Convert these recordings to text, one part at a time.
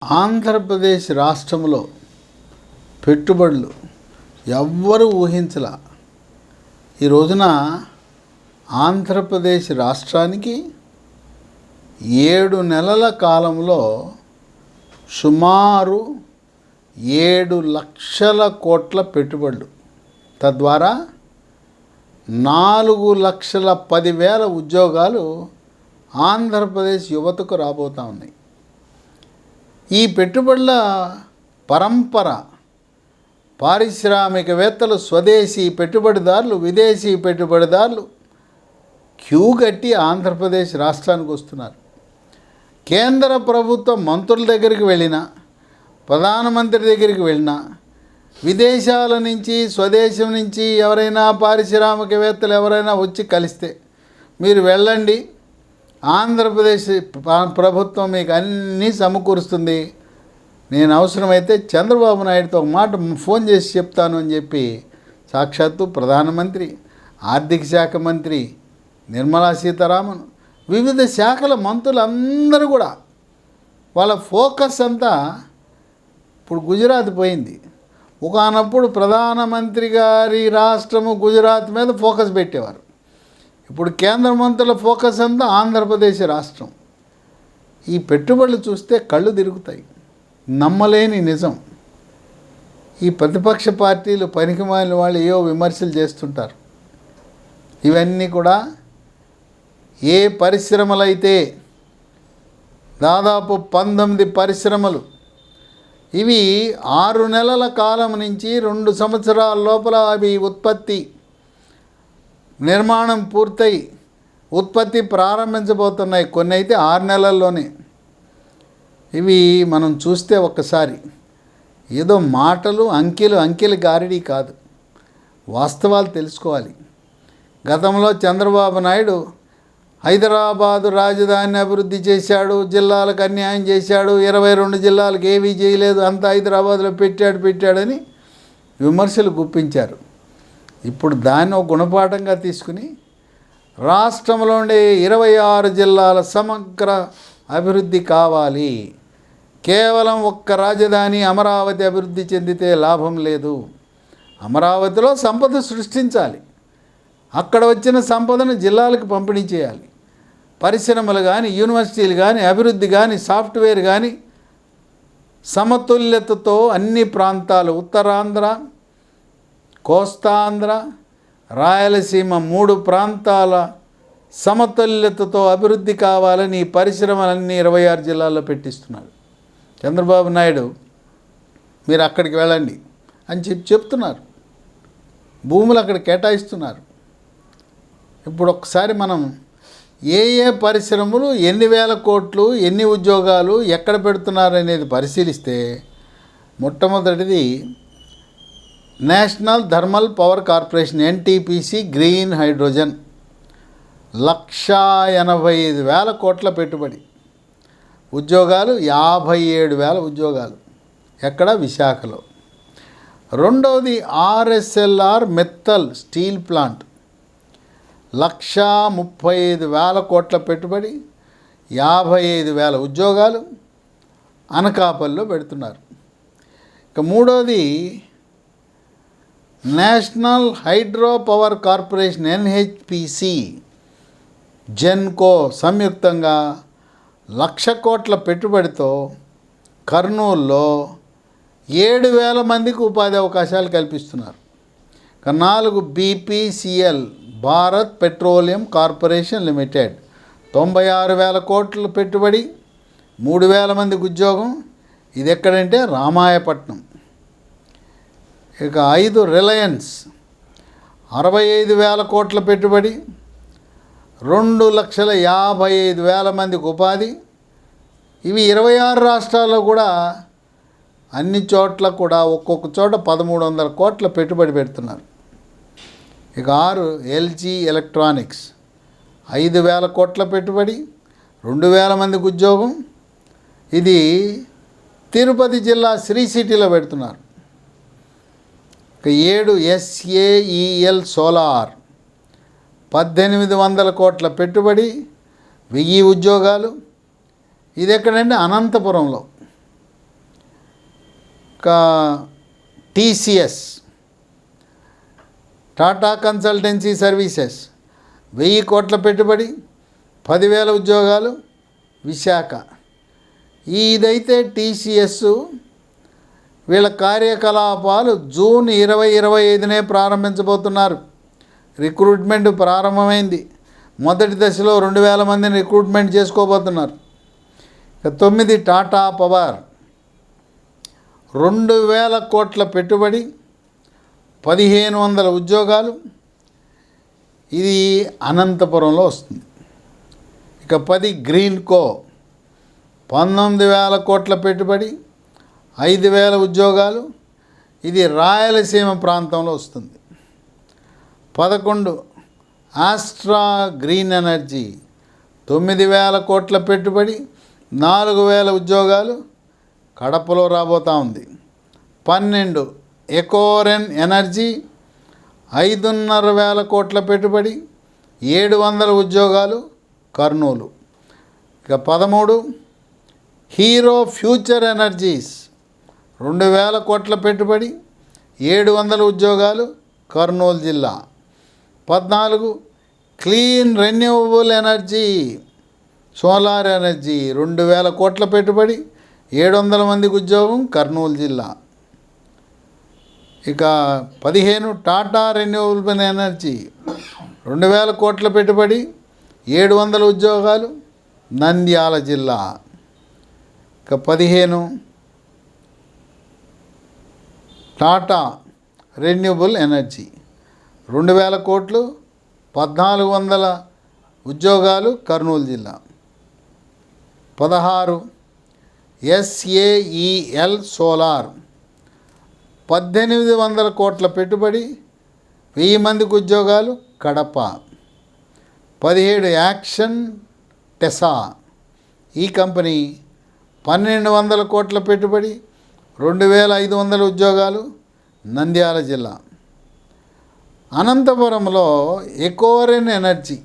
ఆంధ్రప్రదేశ్ రాష్ట్రంలో పెట్టుబడులు ఎవ్వరూ ఊహించలా. ఈ రోజున ఆంధ్రప్రదేశ్ రాష్ట్రానికి 7 నెలల కాలంలో సుమారు 7 లక్షల కోట్ల పెట్టుబడులు, తద్వారా 4,10,000 ఉద్యోగాలు ఆంధ్రప్రదేశ్ యువతకు రాబోతూ ఉన్నాయి. ఈ పెట్టుబడుల పరంపర పారిశ్రామికవేత్తలు, స్వదేశీ పెట్టుబడిదారులు, విదేశీ పెట్టుబడిదారులు క్యూ కట్టి ఆంధ్రప్రదేశ్ రాష్ట్రానికి వస్తున్నారు. కేంద్ర ప్రభుత్వ మంత్రుల దగ్గరికి వెళ్ళినా, ప్రధానమంత్రి దగ్గరికి వెళ్ళినా, విదేశాల నుంచి, స్వదేశం నుంచి ఎవరైనా పారిశ్రామికవేత్తలు ఎవరైనా వచ్చి కలిస్తే, మీరు వెళ్ళండి, ఆంధ్రప్రదేశ్ ప్రభుత్వం మీకు అన్నీ సమకూరుస్తుంది, నేను అవసరమైతే చంద్రబాబు నాయుడుతో ఒక మాట ఫోన్ చేసి చెప్తాను అని చెప్పి సాక్షాత్తు ప్రధానమంత్రి, ఆర్థిక శాఖ మంత్రి నిర్మలా సీతారామన్, వివిధ శాఖల మంత్రులందరూ కూడా వాళ్ళ ఫోకస్ అంతా ఇప్పుడు గుజరాత్ పోయింది. ఒకనప్పుడు ప్రధానమంత్రి గారి రాష్ట్రము గుజరాత్ మీద ఫోకస్ పెట్టేవారు. ఇప్పుడు కేంద్ర మంత్రుల ఫోకస్ అంతా ఆంధ్రప్రదేశ్ రాష్ట్రం. ఈ పెట్టుబడులు చూస్తే కళ్ళు తిరుగుతాయి. నమ్మలేని నిజం. ఈ ప్రతిపక్ష పార్టీలు పనికిమాలిన వాళ్ళు ఏవో విమర్శలు చేస్తుంటారు. ఇవన్నీ కూడా ఏ పరిశ్రమలైతే దాదాపు 19 పరిశ్రమలు, ఇవి 6 నెలల కాలం నుంచి 2 సంవత్సరాల లోపల అవి ఉత్పత్తి నిర్మాణం పూర్తయి ఉత్పత్తి ప్రారంభించబోతున్నాయి. కొన్ని అయితే 6 నెలల్లోనే. ఇవి మనం చూస్తే ఒక్కసారి ఏదో మాటలు, అంకెలు గారిడి కాదు, వాస్తవాలు తెలుసుకోవాలి. గతంలో చంద్రబాబు నాయుడు హైదరాబాదు రాజధానిని అభివృద్ధి చేశాడు, జిల్లాలకు అన్యాయం చేశాడు, 22 జిల్లాలకు ఏమీ చేయలేదు, అంతా హైదరాబాద్లో పెట్టాడని విమర్శలు గుప్పించారు. ఇప్పుడు దాన్ని ఒక గుణపాఠంగా తీసుకుని రాష్ట్రంలో ఉండే 26 జిల్లాల సమగ్ర అభివృద్ధి కావాలి. కేవలం ఒక్క రాజధాని అమరావతి అభివృద్ధి చెందితే లాభం లేదు. అమరావతిలో సంపద సృష్టించాలి, అక్కడ వచ్చిన సంపదను జిల్లాలకు పంపిణీ చేయాలి. పరిశ్రమలు కానీ, యూనివర్సిటీలు కానీ, అభివృద్ధి కానీ, సాఫ్ట్వేర్ కానీ సమతుల్యతతో అన్ని ప్రాంతాలు, ఉత్తరాంధ్ర, కోస్తాంధ్ర, రాయలసీమ 3 ప్రాంతాల సమతుల్యతతో అభివృద్ధి కావాలని ఈ పరిశ్రమలన్నీ 26 జిల్లాల్లో పెట్టిస్తున్నారు. చంద్రబాబు నాయుడు మీరు అక్కడికి వెళ్ళండి అని చెప్తున్నారు. భూములు అక్కడ కేటాయిస్తున్నారు. ఇప్పుడు ఒకసారి మనం ఏ పరిశ్రమలు, ఎన్ని వేల కోట్లు, ఎన్ని ఉద్యోగాలు ఎక్కడ పెడుతున్నారు అనేది పరిశీలిస్తే, మొట్టమొదటిది national thermal power corporation NTPC green hydrogen 1,85,000 కోట్ల పెట్టుబడి, ఉద్యోగాలు 57,000 ఉద్యోగాలు. ఎక్కడ? విశాఖలో. రెండవది RSLR మెత్తల్ స్టీల్ ప్లాంట్ 1,35,000 కోట్ల పెట్టుబడి, 55,000 ఉద్యోగాలు అనకాపల్లిలో పెడుతున్నారు. ఇక మూడవది national hydro power corporation NHPC Genco సంయుక్తంగా 1,00,000 కోట్ల పెట్టుబడితో కర్నూలులో 7,000 మందికి ఉపాధి అవకాశాలు కల్పిస్తున్నారు. ఇక 4 BPCL Bharat petroleum corporation limited 96,000 కోట్ల పెట్టుబడి, 3,000 మందికి ఉద్యోగం. ఇది ఎక్కడంటే రామాయపట్నం. ఇక 5 రిలయన్స్ 65,000 కోట్ల పెట్టుబడి, 2,55,000 మందికి ఉపాధి. ఇవి 26 రాష్ట్రాల్లో కూడా అన్ని చోట్ల కూడా ఒక్కొక్క చోట 1,300 కోట్ల పెట్టుబడి పెడుతున్నారు. ఇక 6 LG ఎలక్ట్రానిక్స్ 5,000 కోట్ల పెట్టుబడి, 2,000 మందికి ఉద్యోగం. ఇది తిరుపతి జిల్లా శ్రీ సిటీలో పెడుతున్నారు. ఇక 7 SAEL సోలార్ 1,800 కోట్ల పెట్టుబడి, 1000 ఉద్యోగాలు. ఇది ఎక్కడంటే అనంతపురంలో. టీసీఎస్, టాటా కన్సల్టెన్సీ సర్వీసెస్ 1000 కోట్ల పెట్టుబడి, 10,000 ఉద్యోగాలు విశాఖ. ఇదైతే టీసీఎస్ వీళ్ళ కార్యకలాపాలు జూన్ 2025 ప్రారంభించబోతున్నారు. రిక్రూట్మెంట్ ప్రారంభమైంది. మొదటి దశలో 2,000 మందిని రిక్రూట్మెంట్ చేసుకోబోతున్నారు. 9 టాటా పవర్ 2,000 కోట్ల పెట్టుబడి, 1,500 ఉద్యోగాలు. ఇది అనంతపురంలో వస్తుంది. 10 గ్రీన్కో 19,000 కోట్ల పెట్టుబడి, 5,000 ఉద్యోగాలు. ఇది రాయలసీమ ప్రాంతంలో వస్తుంది. 11 ఆస్ట్రా గ్రీన్ ఎనర్జీ 9,000 కోట్ల పెట్టుబడి, 4,000 ఉద్యోగాలు కడపలో రాబోతూ ఉంది. 12 ఎకోరెన్ ఎనర్జీ 5,500 కోట్ల పెట్టుబడి, 700 ఉద్యోగాలు కర్నూలు. 13 హీరో ఫ్యూచర్ ఎనర్జీస్ 2,000 కోట్ల పెట్టుబడి, 700 ఉద్యోగాలు కర్నూలు జిల్లా. 14 clean renewable energy solar energy 2,000 కోట్ల పెట్టుబడి, 700 మందికి ఉద్యోగం కర్నూలు జిల్లా. 15 టాటా రెన్యూవబుల్ ఎనర్జీ 2,000 కోట్ల పెట్టుబడి, 700 ఉద్యోగాలు నంద్యాల జిల్లా. 15 టాటా రెన్యూవబుల్ ఎనర్జీ 2,000 కోట్లు, 1,400 ఉద్యోగాలు కర్నూలు జిల్లా. 16 SAEL సోలార్ 1,800 కోట్ల పెట్టుబడి, 1000 మందికి ఉద్యోగాలు కడప. 17 యాక్షన్ టెసా ఈ కంపెనీ 1,200 కోట్ల పెట్టుబడి, 2,500 ఉద్యోగాలు నంద్యాల జిల్లా. అనంతపురంలో ఎకోరెన్ ఎనర్జీ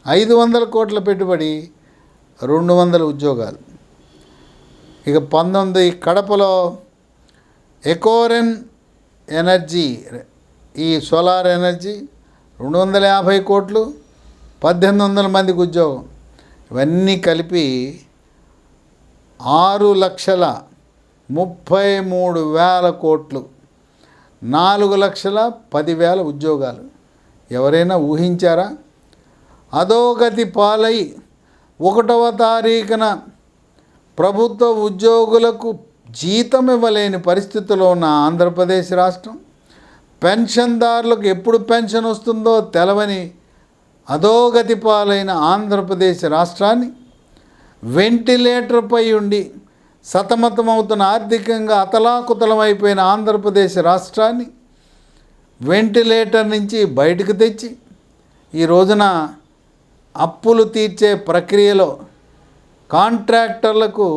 500 కోట్ల పెట్టుబడి, 200 ఉద్యోగాలు. 19 కడపలో ఎకోరెన్ ఎనర్జీ ఈ సోలార్ ఎనర్జీ 250 కోట్లు, 1,800 మందికి ఉద్యోగం. ఇవన్నీ కలిపి 6,33,000 కోట్లు, 4,10,000 ఉద్యోగాలు. ఎవరైనా ఊహించారా? అధోగతి పాలై 1వ తారీఖున ప్రభుత్వ ఉద్యోగులకు జీతం ఇవ్వలేని పరిస్థితిలో ఉన్న ఆంధ్రప్రదేశ్ రాష్ట్రం, పెన్షన్దారులకు ఎప్పుడు పెన్షన్ వస్తుందో తెలవని అధోగతి పాలైన ఆంధ్రప్రదేశ్ రాష్ట్రాన్ని, వెంటిలేటర్పై ఉండి సతమతమవుతున్న ఆర్థికంగా అతలాకుతలమైపోయిన ఆంధ్రప్రదేశ్ రాష్ట్రాన్ని వెంటిలేటర్ నుంచి బయటకు తెచ్చి ఈ రోజున అప్పులు తీర్చే ప్రక్రియలో కాంట్రాక్టర్లకు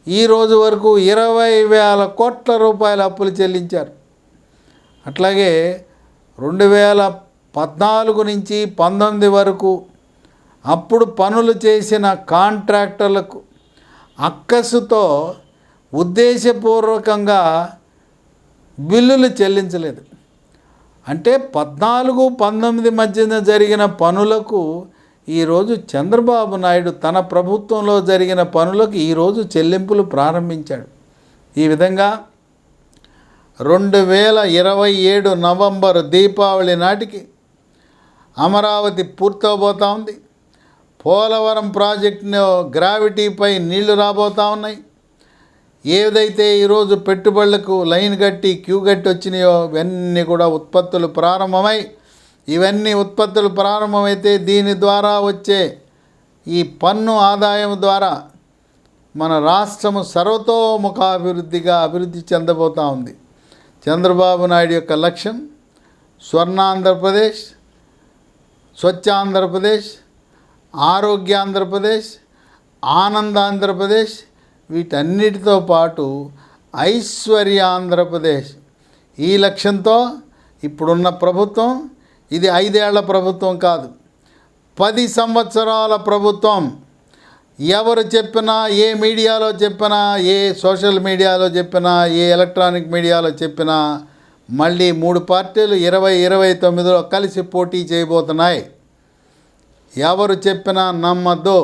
ఈ రోజు వరకు 20,000 కోట్ల రూపాయల అప్పులు చెల్లించారు. అట్లాగే 2014 నుంచి 19 వరకు అప్పుడు పనులు చేసిన కాంట్రాక్టర్లకు అక్కసుతో ఉద్దేశపూర్వకంగా బిల్లులు చెల్లించలేదు. అంటే 14-19 మధ్యన జరిగిన పనులకు ఈరోజు చంద్రబాబు నాయుడు తన ప్రభుత్వంలో జరిగిన పనులకు ఈరోజు చెల్లింపులు ప్రారంభించాడు. ఈ విధంగా 2027 నవంబర్ దీపావళి నాటికి అమరావతి పూర్తవబోతూ ఉంది. పోలవరం ప్రాజెక్టును గ్రావిటీపై నీళ్లు రాబోతూ ఉన్నాయి. ఏదైతే ఈరోజు పెట్టుబడులకు లైన్ కట్టి క్యూ కట్టి వచ్చినాయో ఇవన్నీ కూడా ఉత్పత్తులు ప్రారంభమై, ఇవన్నీ ఉత్పత్తులు ప్రారంభమైతే దీని ద్వారా వచ్చే ఈ పన్ను ఆదాయం ద్వారా మన రాష్ట్రము సర్వతోముఖాభివృద్ధిగా అభివృద్ధి చెందబోతూ ఉంది. చంద్రబాబు నాయుడు యొక్క లక్ష్యం స్వర్ణాంధ్రప్రదేశ్, స్వచ్ఛాంధ్రప్రదేశ్, ఆరోగ్యాంధ్రప్రదేశ్, ఆనందాంధ్రప్రదేశ్, వీటన్నిటితో పాటు ఐశ్వర్యాంధ్రప్రదేశ్. ఈ లక్ష్యంతో ఇప్పుడున్న ప్రభుత్వం, ఇది 5 ఏళ్ల ప్రభుత్వం కాదు, 10 సంవత్సరాల ప్రభుత్వం. ఎవరు చెప్పినా, ఏ మీడియాలో చెప్పినా, ఏ సోషల్ మీడియాలో చెప్పినా, ఏ ఎలక్ట్రానిక్ మీడియాలో చెప్పినా మళ్ళీ 3 పార్టీలు 2029లో కలిసి పోటీ చేయబోతున్నాయి. ఎవరు చెప్పినా నమ్మద్దు.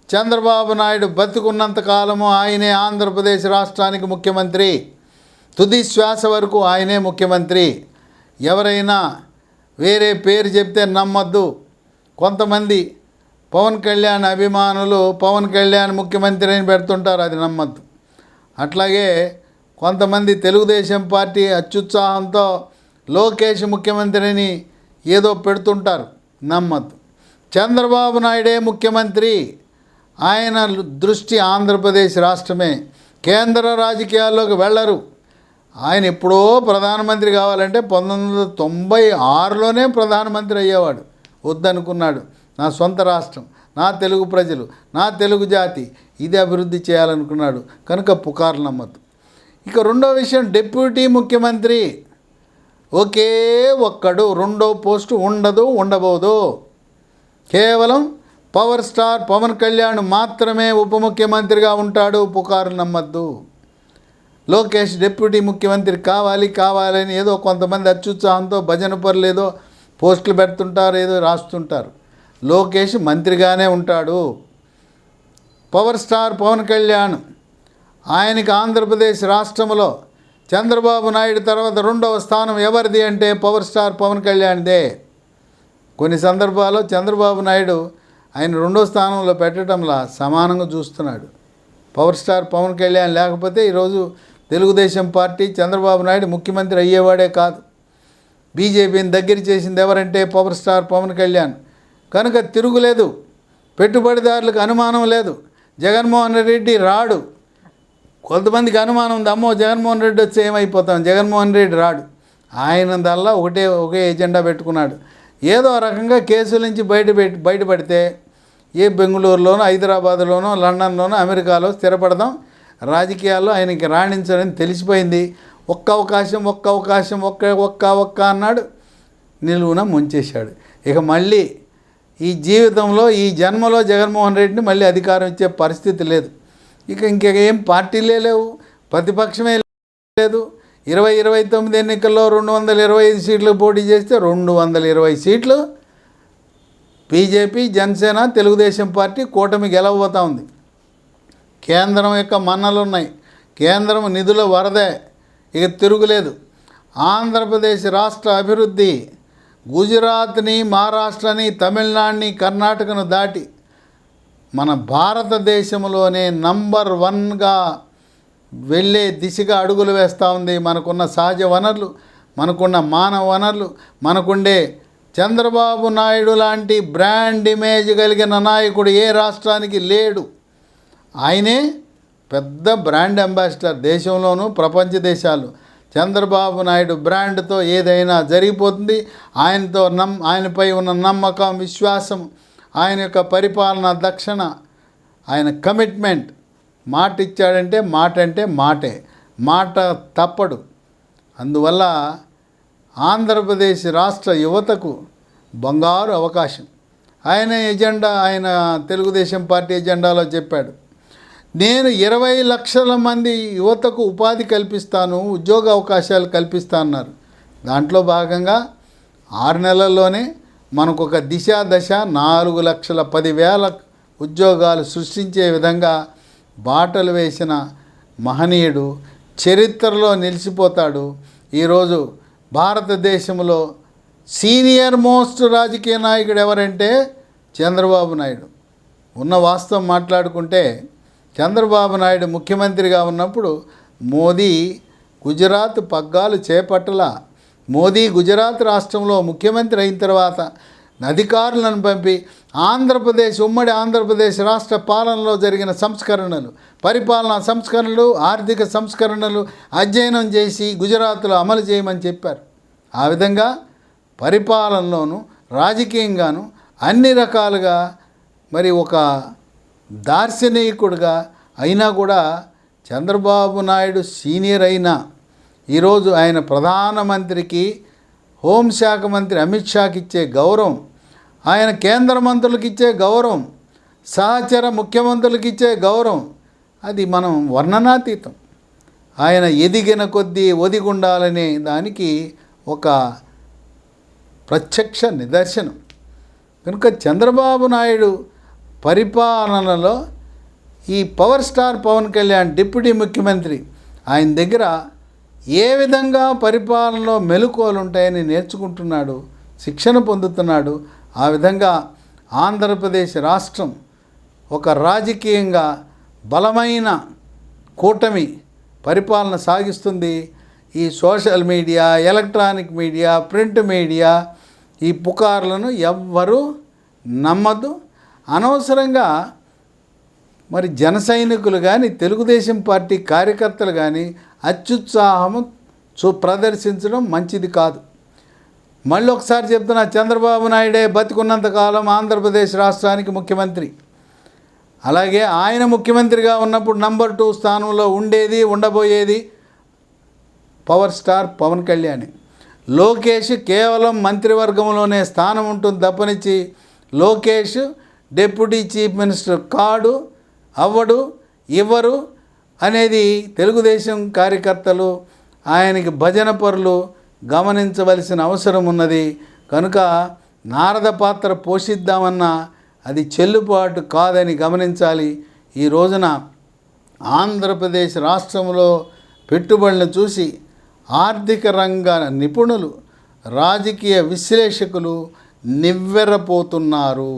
చంద్రబాబు నాయుడు బతికున్నంత కాలము ఆయనే ఆంధ్రప్రదేశ్ రాష్ట్రానికి ముఖ్యమంత్రి. తుది శ్వాస వరకు ఆయనే ముఖ్యమంత్రి. ఎవరైనా వేరే పేరు చెప్తే నమ్మద్దు. కొంతమంది పవన్ కళ్యాణ్ అభిమానులు పవన్ కళ్యాణ్ ముఖ్యమంత్రి అని పెడుతుంటారు, అది నమ్మద్దు. అట్లాగే కొంతమంది తెలుగుదేశం పార్టీ అత్యుత్సాహంతో లోకేష్ ముఖ్యమంత్రి అని ఏదో పెడుతుంటారు, నమ్మద్దు. చంద్రబాబు నాయుడే ముఖ్యమంత్రి. ఆయన దృష్టి ఆంధ్రప్రదేశ్ రాష్ట్రమే. కేంద్ర రాజకీయాల్లోకి వెళ్ళరు. ఆయన ఎప్పుడో ప్రధానమంత్రి కావాలంటే 1996లోనే ప్రధానమంత్రి అయ్యేవాడు. వద్దనుకున్నాడు. నా సొంత రాష్ట్రం, నా తెలుగు ప్రజలు, నా తెలుగు జాతి, ఇది అభివృద్ధి చేయాలనుకున్నాడు. కనుక పుకార్లు నమ్మద్దు. ఇక రెండో విషయం, డిప్యూటీ ముఖ్యమంత్రి ఒకే ఒక్కడు. రెండో పోస్టు ఉండదు, ఉండబోదు. కేవలం పవర్ స్టార్ పవన్ కళ్యాణ్ మాత్రమే ఉప ముఖ్యమంత్రిగా ఉంటాడు. పుకార్లు నమ్మద్దు. లోకేష్ డిప్యూటీ ముఖ్యమంత్రి కావాలని ఏదో కొంతమంది అత్యుత్సాహంతో భజన పరులు ఏదో పోస్టులు పెడుతుంటారు, ఏదో రాస్తుంటారు. లోకేష్ మంత్రిగానే ఉంటాడు. పవర్ స్టార్ పవన్ కళ్యాణ్, ఆయనకి ఆంధ్రప్రదేశ్ రాష్ట్రంలో చంద్రబాబు నాయుడు తర్వాత రెండవ స్థానం ఎవరిది అంటే పవర్ స్టార్ పవన్ కళ్యాణ్దే. కొన్ని సందర్భాల్లో చంద్రబాబు నాయుడు ఆయన రెండో స్థానంలో పెట్టడంలా సమానంగా చూస్తున్నాడు. పవర్ స్టార్ పవన్ కళ్యాణ్ లేకపోతే ఈరోజు తెలుగుదేశం పార్టీ చంద్రబాబు నాయుడు ముఖ్యమంత్రి అయ్యేవాడే కాదు. బీజేపీని దగ్గర చేసింది ఎవరంటే పవర్ స్టార్ పవన్ కళ్యాణ్. కనుక తిరుగులేదు. పెట్టుబడిదారులకు అనుమానం లేదు. జగన్మోహన్ రెడ్డి రాడు. కొంతమందికి అనుమానం ఉంది, అమ్మో జగన్మోహన్ రెడ్డి వచ్చి ఏమైపోతాం, జగన్మోహన్ రెడ్డి రాడు. ఆయన దల్లా ఒకే ఎజెండా పెట్టుకున్నాడు. ఏదో రకంగా కేసుల నుంచి బయటపడితే ఏ బెంగళూరులోనో, హైదరాబాద్లోనో, లండన్లోనో, అమెరికాలో స్థిరపడదాం, రాజకీయాల్లో ఆయనకి రాణించాలని తెలిసిపోయింది. ఒక్క అవకాశం అన్నాడు, నిలువున ముంచేశాడు. ఇక మళ్ళీ ఈ జీవితంలో, ఈ జన్మలో జగన్మోహన్ రెడ్డిని మళ్ళీ అధికారం ఇచ్చే పరిస్థితి లేదు. ఇక ఇంకేం పార్టీలే లేవు, ప్రతిపక్షమే లేదు. 2029 ఎన్నికల్లో 225 సీట్లు పోటీ చేస్తే 220 సీట్లు బీజేపీ, జనసేన, తెలుగుదేశం పార్టీ కూటమి గెలవబోతూ ఉంది. కేంద్రం యొక్క మన్నలు ఉన్నాయి. కేంద్రం నిధుల వరదే. ఇక తిరుగులేదు. ఆంధ్రప్రదేశ్ రాష్ట్ర అభివృద్ధి గుజరాత్ని, మహారాష్ట్రని, తమిళనాడుని, కర్ణాటకను దాటి మన భారతదేశంలోనే నంబర్ 1గా వెళ్ళే దిశగా అడుగులు వేస్తూ ఉంది. మనకున్న సహజ వనరులు, మనకున్న మానవ వనరులు, మనకుండే చంద్రబాబు నాయుడు లాంటి బ్రాండ్ ఇమేజ్ కలిగిన నాయకుడు ఏ రాష్ట్రానికి లేడు. ఆయనే పెద్ద బ్రాండ్ అంబాసిడర్ దేశంలోనూ, ప్రపంచ దేశాలు. చంద్రబాబు నాయుడు బ్రాండ్తో ఏదైనా జరిగిపోతుంది. ఆయనపై ఉన్న నమ్మకం, విశ్వాసం, ఆయన యొక్క పరిపాలన దక్షణ, ఆయన కమిట్మెంట్. మాట ఇచ్చాడంటే మాట అంటే మాటే, మాట తప్పడు. అందువల్ల ఆంధ్రప్రదేశ్ రాష్ట్ర యువతకు బంగారు అవకాశం. ఆయన తెలుగుదేశం పార్టీ ఎజెండాలో చెప్పాడు, నేను 20 లక్షల మంది యువతకు ఉపాధి కల్పిస్తాను, ఉద్యోగ అవకాశాలు కల్పిస్తా అన్నారు. దాంట్లో భాగంగా 6 నెలల్లోనే మనకు ఒక దశ 4,10,000 ఉద్యోగాలు సృష్టించే విధంగా బాటలు వేసిన మహనీయుడు, చరిత్రలో నిలిచిపోతాడు. ఈరోజు భారతదేశంలో సీనియర్ మోస్ట్ రాజకీయ నాయకుడు ఎవరంటే చంద్రబాబు నాయుడు. ఉన్న వాస్తవం మాట్లాడుకుంటే చంద్రబాబు నాయుడు ముఖ్యమంత్రిగా ఉన్నప్పుడు మోదీ గుజరాత్ పగ్గాలు చేపట్టల. మోదీ గుజరాత్ రాష్ట్రంలో ముఖ్యమంత్రి అయిన తర్వాత అధికారులను పంపి ఉమ్మడి ఆంధ్రప్రదేశ్ రాష్ట్ర పాలనలో జరిగిన సంస్కరణలు, పరిపాలనా సంస్కరణలు, ఆర్థిక సంస్కరణలు అధ్యయనం చేసి గుజరాత్లో అమలు చేయమని చెప్పారు. ఆ విధంగా పరిపాలనలోనూ, రాజకీయంగాను అన్ని రకాలుగా మరి ఒక దార్శనికుడుగా అయినా కూడా చంద్రబాబు నాయుడు సీనియర్ అయినా ఈరోజు ఆయన ప్రధానమంత్రికి, హోంశాఖ మంత్రి అమిత్ షాకి ఇచ్చే గౌరవం, ఆయన కేంద్ర మంత్రులకు ఇచ్చే గౌరవం, సహచర ముఖ్యమంత్రులకు ఇచ్చే గౌరవం అది మనం వర్ణనాతీతం. ఆయన ఎదిగిన కొద్దీ ఒదిగుండాలనే దానికి ఒక ప్రత్యక్ష నిదర్శనం. కనుక చంద్రబాబు నాయుడు పరిపాలనలో ఈ power star Pawan Kalyan deputy ముఖ్యమంత్రి ఆయన దగ్గర ఏ విధంగా పరిపాలనలో మెలకువలు ఉంటాయని నేర్చుకుంటున్నాడు, శిక్షణ పొందుతున్నాడు. ఆ విధంగా ఆంధ్రప్రదేశ్ రాష్ట్రం ఒక రాజకీయంగా బలమైన కూటమి పరిపాలన సాగిస్తుంది. ఈ social media, electronic media, print media ఈ పుకార్లను ఎవ్వరూ నమ్మద్దు. అనవసరంగా మరి జన సైనికులు కానీ తెలుగుదేశం పార్టీ కార్యకర్తలు కానీ అత్యుత్సాహము ప్రదర్శించడం మంచిది కాదు. మళ్ళీ ఒకసారి చెప్తున్నా, చంద్రబాబు నాయుడే బతికున్నంతకాలం ఆంధ్రప్రదేశ్ రాష్ట్రానికి ముఖ్యమంత్రి. అలాగే ఆయన ముఖ్యమంత్రిగా ఉన్నప్పుడు నంబర్ 2 స్థానంలో ఉండేది ఉండబోయేది పవర్ స్టార్ పవన్ కళ్యాణ్. లోకేష్ కేవలం మంత్రివర్గంలోనే స్థానం ఉంటుంది తప్పనిచ్చి లోకేష్ డిప్యూటీ చీఫ్ మినిస్టర్ కాడు, అవ్వడు, ఇవ్వరు అనేది తెలుగుదేశం కార్యకర్తలు, ఆయనకి భజన పరులు గమనించవలసిన అవసరం ఉన్నది. కనుక నారద పాత్ర పోషిద్దామన్నా అది చెల్లుబాటు కాదని గమనించాలి. ఈ రోజున ఆంధ్రప్రదేశ్ రాష్ట్రంలో పెట్టుబడులను చూసి ఆర్థిక రంగ నిపుణులు, రాజకీయ విశ్లేషకులు నివ్వెరపోతున్నారు.